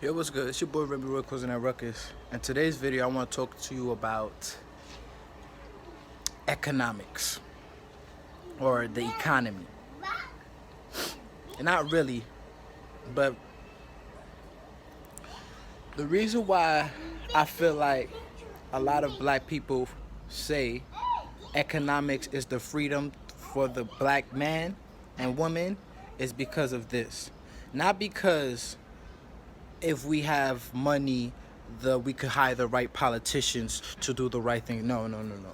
Yo, what's good? It's your boy Remy Roy closing at Ruckus. In today's video, I want to talk to you about economics or the economy. And not really, but the reason why I feel like a lot of black people say economics is the freedom for the black man and woman is because of this. Not because if we have money, we could hire the right politicians to do the right thing. No, no, no, no.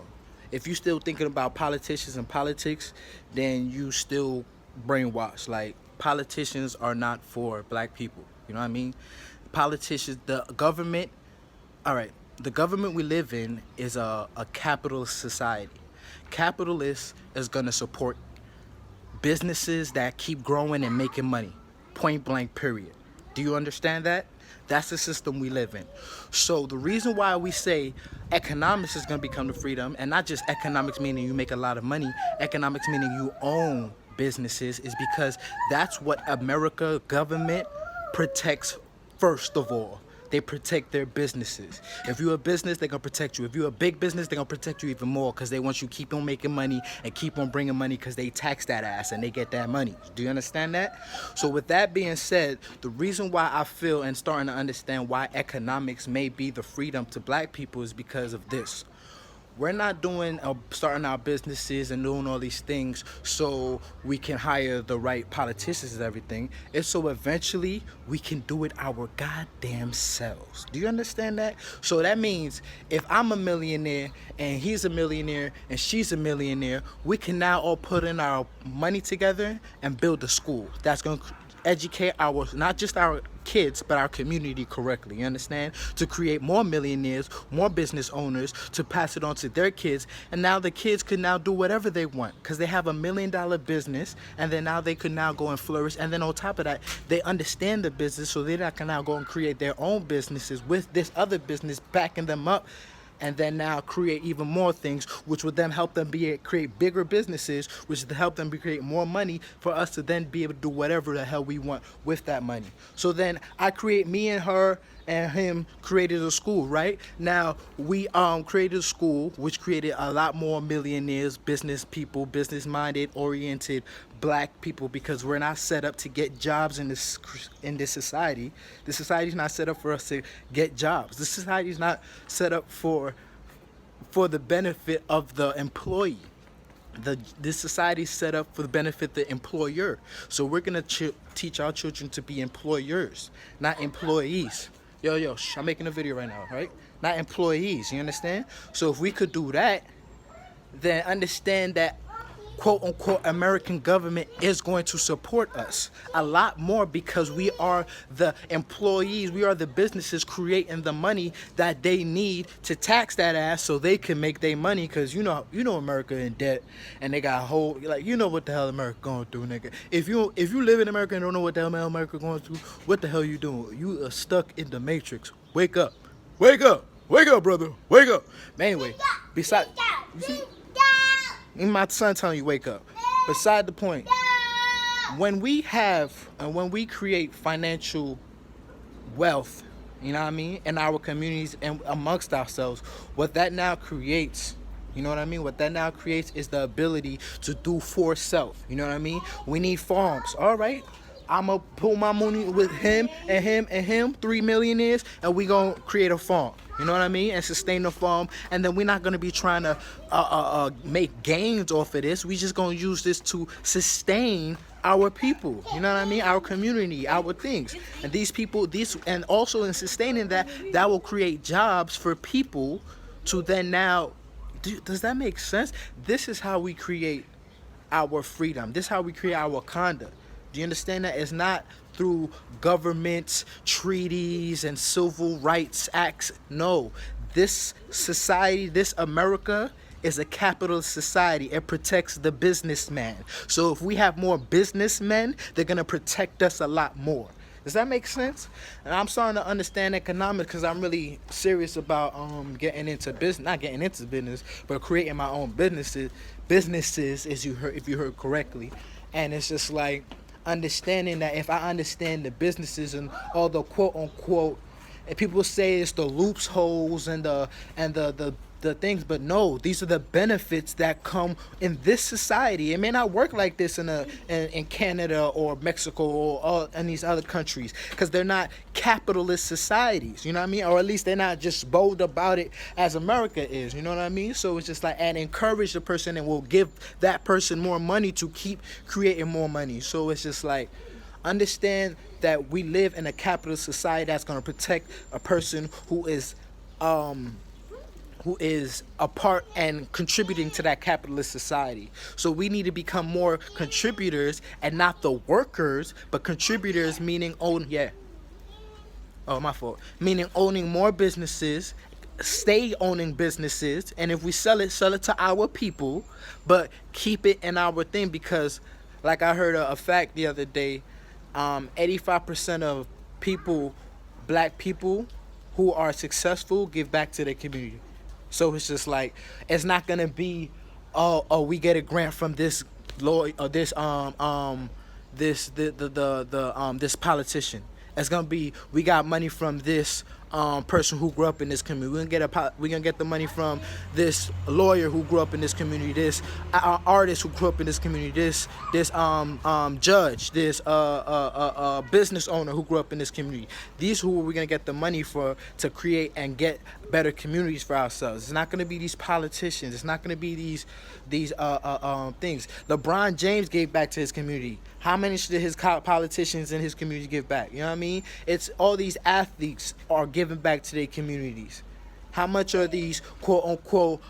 If you still thinking about politicians and politics, then you still brainwashed. Like, politicians are not for black people. You know what I mean? Politicians, the government, all right, the government we live in is a capitalist society. Capitalist is going to support businesses that keep growing and making money. Point blank, period. Do you understand that? That's the system we live in. So the reason why we say economics is going to become the freedom, and not just economics meaning you make a lot of money, economics meaning you own businesses, is because that's what America government protects first of all. They protect their businesses. If you're a business, they're going to protect you. If you're a big business, they're going to protect you even more because they want you to keep on making money and keep on bringing money because they tax that ass and they get that money. Do you understand that? So with that being said, the reason why I feel and starting to understand why economics may be the freedom to black people is because of this. We're not starting our businesses and doing all these things so we can hire the right politicians and everything. It's so eventually we can do it our goddamn selves. Do you understand that? So that means if I'm a millionaire and he's a millionaire and she's a millionaire, we can now all put in our money together and build a school that's going to educate not just our kids but our community correctly. You understand? To create more millionaires, more business owners, to pass it on to their kids, and now the kids could now do whatever they want because they have $1 million business, and then now they could now go and flourish, and then on top of that they understand the business, so they can now go and create their own businesses with this other business backing them up, and then now create even more things, which would then help them create bigger businesses, which would help them create more money for us to then be able to do whatever the hell we want with that money. So then me and her and him created a school, right? Now we created a school which created a lot more millionaires, business people, business-minded, oriented black people, because we're not set up to get jobs in this society. The society's not set up for us to get jobs. The society's not set up for the benefit of the employee. This society is set up for the benefit of the employer. So we're gonna teach our children to be employers, not employees. Yo, I'm making a video right now, right? Not employees, you understand? So if we could do that, then understand that quote unquote American government is going to support us a lot more, because we are the employees, we are the businesses creating the money that they need to tax that ass so they can make their money. Because you know America in debt, and they got a whole, like, you know what the hell America going through, nigga. If you live in America and don't know what the hell America going through, what the hell you doing? You are stuck in the matrix. Wake up, brother, wake up. But anyway, besides, you see, my son telling you wake up. Beside the point, when we create financial wealth, you know what I mean, in our communities and amongst ourselves, what that now creates, you know what I mean? What that now creates is the ability to do for self. You know what I mean? We need farms. All right. I'm going to pull my money with him and him and him, 3 millionaires, and we going to create a farm. You know what I mean? And sustain the farm. And then we're not going to be trying to make gains off of this. We just going to use this to sustain our people. You know what I mean? Our community, our things. And these people, and also in sustaining that will create jobs for people to then now. Does that make sense? This is how we create our freedom. This is how we create our Wakanda. Do you understand that? It's not through governments, treaties, and civil rights acts. No, this society, this America, is a capitalist society. It protects the businessman. So if we have more businessmen, they're going to protect us a lot more. Does that make sense? And I'm starting to understand economics because I'm really serious about getting into business, not getting into business, but creating my own businesses, if you heard correctly. And it's just like, understanding that if I understand the businesses and all the quote unquote, and people say it's the loopholes and the things, but no, these are the benefits that come in this society. It may not work like this in Canada or Mexico or in these other countries, because they're not capitalist societies, you know what I mean? Or at least they're not just bold about it as America is, you know what I mean? So it's just like, and encourage the person and will give that person more money to keep creating more money. So it's just like, understand that we live in a capitalist society that's going to protect a person who is a part and contributing to that capitalist society. So we need to become more contributors and not the workers, but contributors meaning my fault. Meaning owning more businesses, stay owning businesses, and if we sell it to our people, but keep it in our thing, because like I heard a fact the other day, 85% of people, black people who are successful, give back to their community. So it's just like, it's not gonna be, we get a grant from this lawyer or this this politician. It's gonna be, we got money from this person who grew up in this community. We're gonna get the money from this lawyer who grew up in this community, this artist who grew up in this community, this judge, this business owner who grew up in this community. These who we're gonna get the money for to create and get better communities for ourselves. It's not gonna be these politicians. It's not gonna be these things. LeBron James gave back to his community. How many did his politicians in his community give back? You know what I mean? It's all these athletes are giving back to their communities. How much are these quote unquote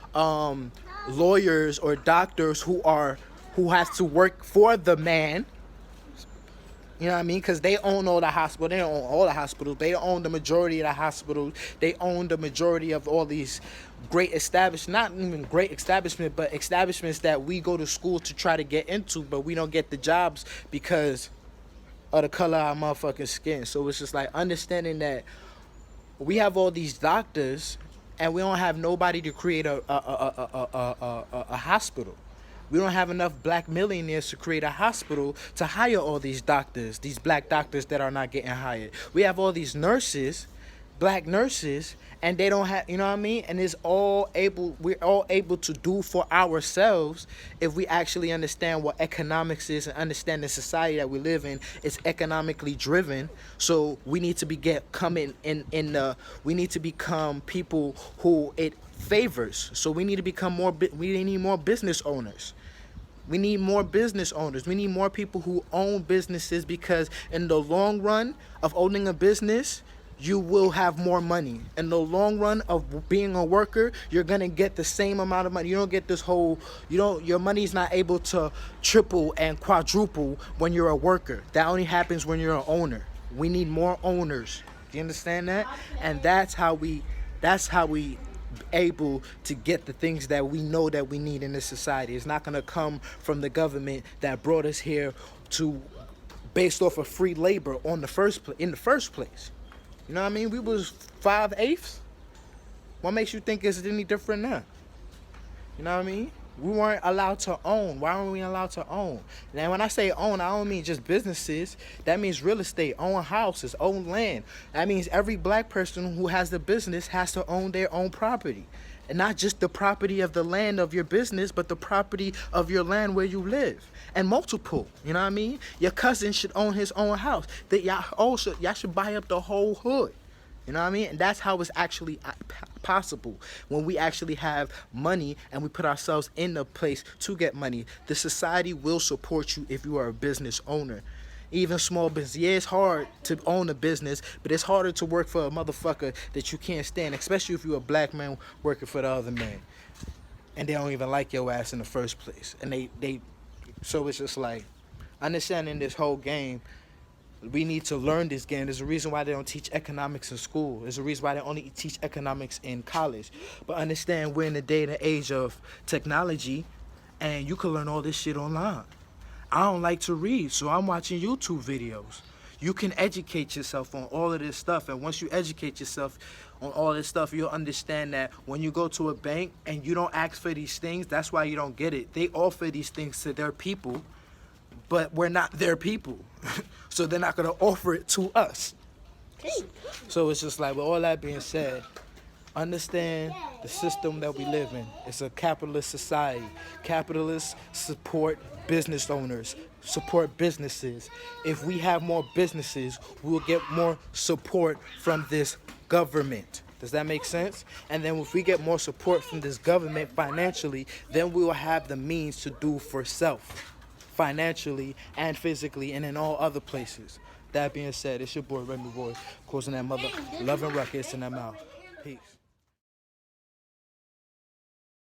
lawyers or doctors who have to work for the man? You know what I mean? Because they own all the hospitals. They don't own all the hospitals. They own the majority of the hospitals. They own the majority of all these great establishments. Not even great establishments, but establishments that we go to school to try to get into, but we don't get the jobs because of the color of our motherfucking skin. So it's just like understanding that we have all these doctors and we don't have nobody to create a hospital. We don't have enough black millionaires to create a hospital to hire all these doctors, these black doctors that are not getting hired. We have all these nurses, black nurses, and they don't have, you know what I mean? And we're all able to do for ourselves if we actually understand what economics is and understand the society that we live in. It's economically driven. So we need to we need to become people who it favors. So we need to become we need more business owners. We need more business owners. We need more people who own businesses, because in the long run of owning a business, you will have more money. In the long run of being a worker, you're gonna get the same amount of money. You don't get your money's not able to triple and quadruple when you're a worker. That only happens when you're an owner. We need more owners. Do you understand that? And that's how we able to get the things that we know that we need in this society. It's not going to come from the government that brought us here based off of free labor in the first place. You know what I mean? We was 5/8. What makes you think it's any different now? You know what I mean? We weren't allowed to own. Why weren't we allowed to own? Now, when I say own, I don't mean just businesses. That means real estate, own houses, own land. That means every black person who has the business has to own their own property. And not just the property of the land of your business, but the property of your land where you live. And multiple, you know what I mean? Your cousin should own his own house. Y'all should buy up the whole hood. You know what I mean? And that's how it's actually possible. When we actually have money and we put ourselves in the place to get money, the society will support you if you are a business owner. Even small business. Yeah, it's hard to own a business, but it's harder to work for a motherfucker that you can't stand, especially if you're a black man working for the other man. And they don't even like your ass in the first place. And so it's just like, understanding this whole game, we need to learn this game. There's a reason why they don't teach economics in school. There's a reason why they only teach economics in college. But understand, we're in the day and age of technology, and you can learn all this shit online. I don't like to read, so I'm watching YouTube videos. You can educate yourself on all of this stuff, and once you educate yourself on all this stuff, you'll understand that when you go to a bank and you don't ask for these things, that's why you don't get it. They offer these things to their people, but we're not their people. So they're not gonna offer it to us. So it's just like, with all that being said, understand the system that we live in. It's a capitalist society. Capitalists support business owners, support businesses. If we have more businesses, we'll get more support from this government. Does that make sense? And then if we get more support from this government financially, then we will have the means to do for self, financially and physically and in all other places. That being said, it's your boy Remy Boy, causing that mother loving ruckus in that mouth. Peace.